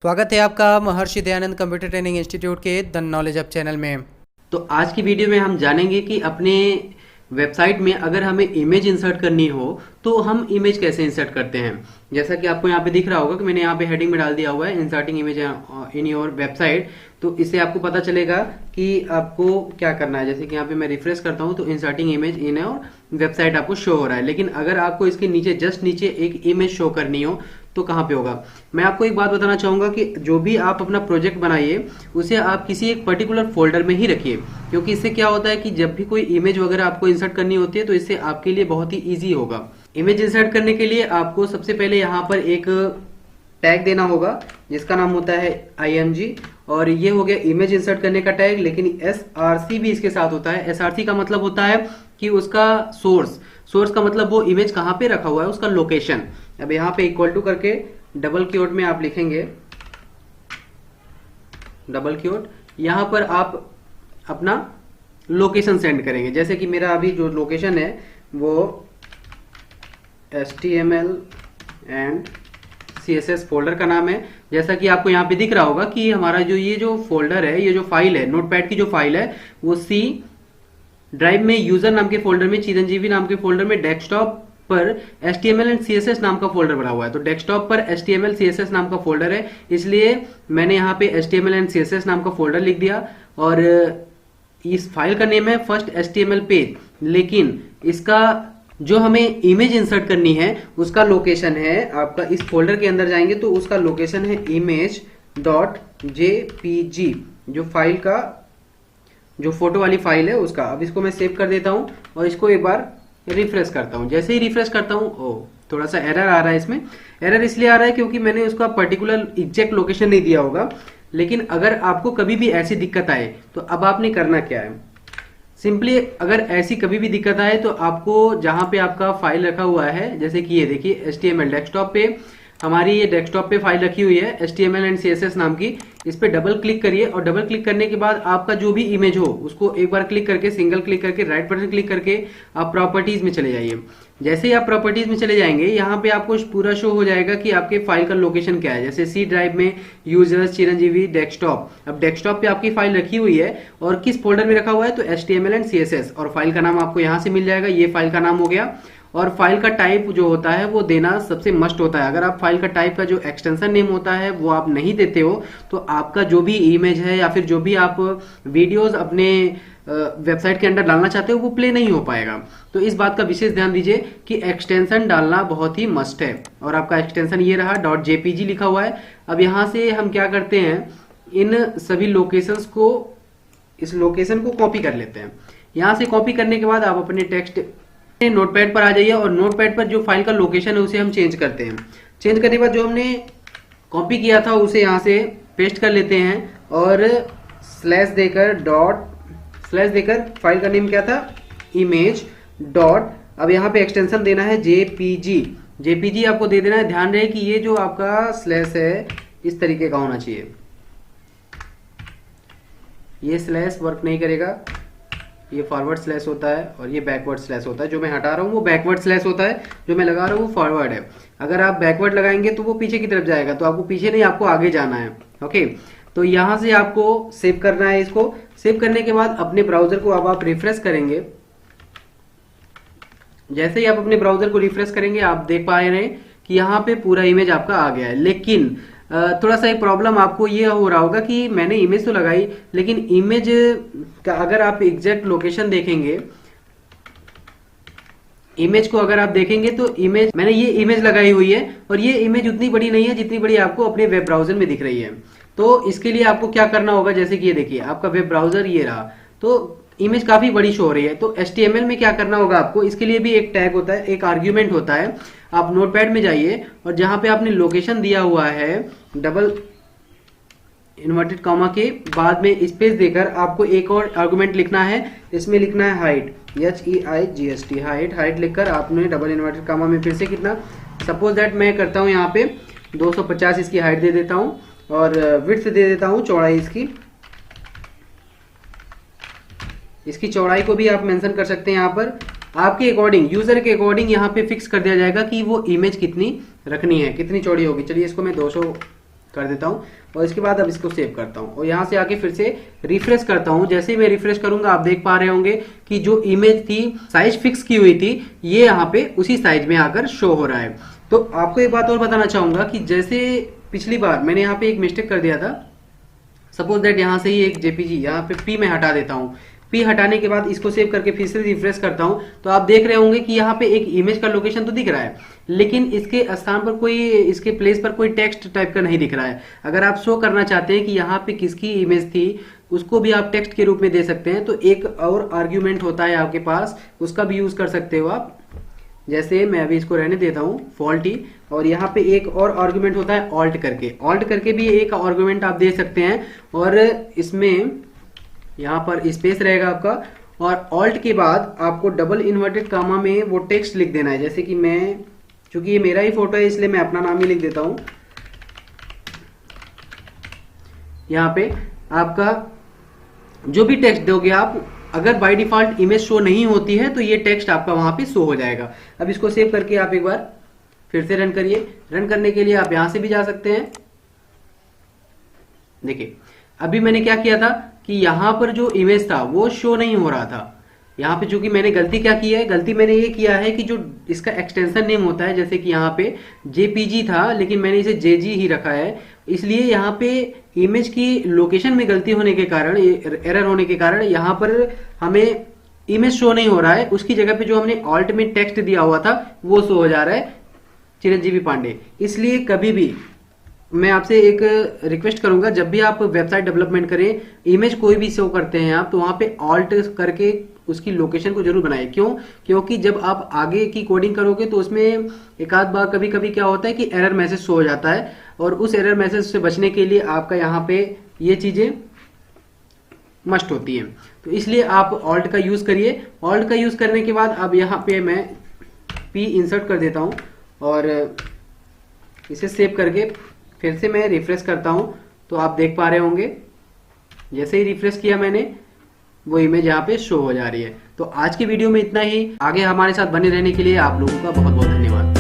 स्वागत है आपका Maharshi Dayanand computer training institute के द नॉलेज अप चैनल में। तो आज की वीडियो में हम जानेंगे कि अपने वेबसाइट में अगर हमें इमेज इंसर्ट करनी हो तो हम इमेज कैसे इंसर्ट करते हैं। जैसा कि आपको यहाँ पे दिख रहा होगा कि मैंने यहाँ पे हेडिंग में डाल दिया हुआ है inserting image in your website. तो इससे आपको पता चलेगा कि आपको क्या करना है। जैसे कि यहाँ पे मैं रिफ्रेश करता हूँ तो inserting image in your website आपको शो हो रहा है, लेकिन अगर आपको इसके नीचे जस्ट नीचे एक इमेज शो करनी हो तो कहाँ पे होगा। मैं आपको एक बात बताना चाहूंगा कि जो भी आप अपना प्रोजेक्ट बनाइए उसे आप किसी एक पर्टिकुलर फोल्डर में ही रखिए, क्योंकि इससे क्या होता है कि जब भी कोई इमेज वगैरह आपको इंसर्ट करनी होती है तो इससे आपके लिए बहुत ही ईजी होगा। इमेज इंसर्ट करने के लिए आपको सबसे पहले यहाँ पर एक टैग देना होगा जिसका नाम होता है img, और ये हो गया इमेज इंसर्ट करने का टैग। लेकिन src भी इसके साथ होता है। src का मतलब होता है कि उसका सोर्स का मतलब वो इमेज कहाँ पे रखा हुआ है, उसका लोकेशन। अब यहाँ पे इक्वल टू करके डबल क्योट में आप लिखेंगे डबल क्योट, यहाँ पर आप अपना लोकेशन सेंड करेंगे। जैसे कि मेरा अभी जो लोकेशन है वो HTML एंड CSS फोल्डर का नाम है। जैसा कि आपको यहाँ पे दिख रहा होगा कि हमारा जो ये जो फोल्डर है, ये जो फाइल है, नोटपैड की जो फाइल है वो C ड्राइव में यूजर नाम के फोल्डर में, चिरंजीवी नाम के फोल्डर में, डेस्कटॉप पर HTML एंड CSS नाम का फोल्डर बना हुआ है। तो डेस्कटॉप पर HTML CSS नाम का फोल्डर है, इसलिए मैंने यहाँ पे HTML एंड CSS नाम का फोल्डर लिख दिया। और इस फाइल का नेम है फर्स्ट HTML पेज, लेकिन इसका जो हमें इमेज इंसर्ट करनी है उसका लोकेशन है, आपका इस फोल्डर के अंदर जाएंगे तो उसका लोकेशन है image.jpg, जो फाइल का जो फोटो वाली फाइल है उसका। अब इसको मैं सेव कर देता हूं और इसको एक बार रिफ्रेश करता हूं। जैसे ही रिफ्रेश करता हूं थोड़ा सा एरर आ रहा है। इसमें एरर इसलिए आ रहा है क्योंकि मैंने उसका पर्टिकुलर एग्जैक्ट लोकेशन नहीं दिया होगा। लेकिन अगर आपको कभी भी ऐसी दिक्कत आए तो अब आपने करना क्या है, सिंपली अगर ऐसी कभी भी दिक्कत आए तो आपको जहां पे आपका फाइल रखा हुआ है, जैसे कि ये देखिए HTML डेस्कटॉप पे हमारी ये डेस्कटॉप पे फाइल रखी हुई है HTML एंड CSS नाम की, इस पे डबल क्लिक करिए और डबल क्लिक करने के बाद आपका जो भी इमेज हो उसको एक बार क्लिक करके, सिंगल क्लिक करके, राइट बटन क्लिक करके आप प्रॉपर्टीज में चले जाइए। जैसे ही आप प्रॉपर्टीज में चले जाएंगे यहाँ पे आपको पूरा शो हो जाएगा कि आपके फाइल का लोकेशन क्या है। जैसे C ड्राइव में यूजर्स, चिरंजीवी, डेस्कटॉप। अब डेस्कटॉप पे आपकी फाइल रखी हुई है और किस फोल्डर में रखा हुआ है तो HTML एंड CSS, और फाइल का नाम आपको यहाँ से मिल जाएगा। ये फाइल का नाम हो गया। और फाइल का टाइप जो होता है वो देना सबसे मस्ट होता है। अगर आप फाइल का टाइप का जो एक्सटेंशन नेम होता है वो आप नहीं देते हो तो आपका जो भी इमेज है या फिर जो भी आप वीडियोस अपने वेबसाइट के अंदर डालना चाहते हो वो प्ले नहीं हो पाएगा। तो इस बात का विशेष ध्यान दीजिए कि एक्सटेंशन डालना बहुत ही मस्ट है। और आपका एक्सटेंशन ये रहा, .jpg लिखा हुआ है। अब यहाँ से हम क्या करते हैं, इन सभी लोकेशंस को, इस लोकेशन को कॉपी कर लेते हैं। यहाँ से कॉपी करने के बाद आप अपने टेक्स्ट नोटपैड पर आ जाइए और नोटपैड पर जो फाइल का लोकेशन है उसे हम चेंज करते हैं। चेंज करने के बाद जो हमने कॉपी किया था उसे यहाँ से पेस्ट कर लेते हैं और स्लैश देकर फाइल का नेम क्या था, इमेज डॉट, अब यहाँ पे एक्सटेंशन देना है जेपीजी आपको दे देना है। ध्यान रहे कि ये जो आपका स्लैश है इस तरीके का होना चाहिए। ये स्लैश वर्क नहीं करेगा, ये फॉरवर्ड स्लैश होता है और ये बैकवर्ड स्लैश होता है। जो मैं हटा रहा हूँ वो बैकवर्ड स्लैश होता है, जो मैं लगा रहा हूँ वो फॉरवर्ड है। अगर आप बैकवर्ड लगाएंगे तो वो पीछे की तरफ जाएगा, तो आपको पीछे नहीं, आपको आगे जाना है। ओके, तो यहां से आपको सेव करना है। इसको सेव करने के बाद अपने ब्राउजर को अब आप रिफ्रेश करेंगे। जैसे ही आप अपने ब्राउजर को रिफ्रेश करेंगे आप देख पा रहे हैं कि यहाँ पे पूरा इमेज आपका आ गया है। लेकिन थोड़ा सा एक प्रॉब्लम आपको ये हो रहा होगा कि मैंने इमेज तो लगाई, लेकिन इमेज का अगर आप एग्जैक्ट लोकेशन देखेंगे, इमेज को अगर आप देखेंगे तो इमेज, मैंने ये इमेज लगाई हुई है और ये इमेज उतनी बड़ी नहीं है जितनी बड़ी आपको अपने वेब ब्राउजर में दिख रही है। तो इसके लिए आपको क्या करना होगा, जैसे कि ये देखिए आपका वेब ब्राउजर ये रहा, तो इमेज काफी बड़ी शो हो रही है। तो HTML में क्या करना होगा आपको, इसके लिए भी एक टैग होता है, एक आर्ग्यूमेंट होता है। आप नोटपैड में जाइए और जहां पे आपने लोकेशन दिया हुआ है डबल इन्वर्टेड कॉमा के बाद में स्पेस देकर आपको एक और आर्गुमेंट लिखना है। इसमें लिखना है हाइट, HEIGST, हाइट लिखकर आपने डबल इन्वर्टेड कॉमा में फिर से कितना, सपोज दैट मैं करता हूं यहाँ पे 250 इसकी हाइट दे देता हूं और विड्थ दे देता हूं, चौड़ाई इसकी चौड़ाई को भी आप मेंशन कर सकते हैं। यहाँ पर आपके अकॉर्डिंग, यूजर के अकॉर्डिंग यहाँ पे फिक्स कर दिया जाएगा कि वो इमेज कितनी रखनी है, कितनी चौड़ी होगी। चलिए इसको मैं 200 कर देता हूँ और इसके बाद अब इसको सेव करता हूँ और यहाँ से आके फिर से रिफ्रेश करता हूँ। जैसे ही मैं रिफ्रेश करूंगा आप देख पा रहे होंगे कि जो इमेज थी साइज फिक्स की हुई थी ये यहाँ पे उसी साइज में आकर शो हो रहा है। तो आपको एक बात और बताना चाहूंगा कि जैसे पिछली बार मैंने यहाँ पे एक मिस्टेक कर दिया था, सपोज दैट यहाँ से ही एक जेपीजी यहाँ पे पी में हटा देता हूँ, पी हटाने के बाद इसको सेव करके फिर से रिफ्रेश करता हूँ तो आप देख रहे होंगे कि यहाँ पे एक इमेज का लोकेशन तो दिख रहा है लेकिन इसके स्थान पर कोई, इसके प्लेस पर कोई टेक्स्ट टाइप का नहीं दिख रहा है। अगर आप शो करना चाहते हैं कि यहाँ पे किसकी इमेज थी उसको भी आप टेक्स्ट के रूप में दे सकते हैं, तो एक और आर्ग्यूमेंट होता है आपके पास, उसका भी यूज कर सकते हो आप। जैसे मैं अभी इसको रहने देता हूँ फॉल्टी, और यहाँ पे एक और आर्गुमेंट होता है ऑल्ट करके, ऑल्ट करके भी एक आर्गुमेंट आप दे सकते हैं और इसमें यहाँ पर स्पेस रहेगा आपका और ऑल्ट के बाद आपको डबल इन्वर्टेड कामा में वो टेक्स्ट लिख देना है। जैसे कि मैं, चूंकि ये मेरा ही फोटो है इसलिए मैं अपना नाम ही लिख देता हूँ। यहाँ पे आपका जो भी टेक्स्ट दोगे आप, अगर बाय डिफॉल्ट इमेज शो नहीं होती है तो ये टेक्स्ट आपका वहां पे शो हो जाएगा। अब इसको सेव करके आप एक बार फिर से रन करिए। रन करने के लिए आप यहां से भी जा सकते हैं। देखिए अभी मैंने क्या किया था कि यहां पर जो इमेज था वो शो नहीं हो रहा था। यहाँ पे चूंकि मैंने गलती क्या की है, गलती मैंने ये किया है कि जो इसका एक्सटेंशन नेम होता है, जैसे कि यहाँ पे जेपीजी था लेकिन मैंने इसे जेजी ही रखा है, इसलिए यहाँ पे इमेज की लोकेशन में गलती होने के कारण, एरर होने के कारण यहाँ पर हमें इमेज शो नहीं हो रहा है। उसकी जगह पे जो हमने ऑल्ट में टेक्स्ट दिया हुआ था वो शो हो जा रहा है, चिरंजीवी पांडे। इसलिए कभी भी मैं आपसे एक रिक्वेस्ट करूंगा, जब भी आप वेबसाइट डेवलपमेंट करें, इमेज कोई भी शो करते हैं आप, तो वहां पे ऑल्ट करके उसकी लोकेशन को जरूर बनाइए। क्यों? क्योंकि जब आप आगे की कोडिंग करोगे तो उसमें एक आध बार कभी कभी क्या होता है कि एरर मैसेज शो हो जाता है और उस एरर मैसेज से बचने के लिए आपका यहाँ पे ये चीजें मस्ट होती है। तो इसलिए आप ऑल्ट का यूज करिए। ऑल्ट का यूज करने के बाद अब यहाँ पे मैं पी इंसर्ट कर देता हूँ और इसे सेव करके फिर से मैं रिफ्रेश करता हूँ तो आप देख पा रहे होंगे जैसे ही रिफ्रेश किया मैंने वो इमेज यहाँ पे शो हो जा रही है। तो आज की वीडियो में इतना ही। आगे हमारे साथ बने रहने के लिए आप लोगों का बहुत बहुत धन्यवाद।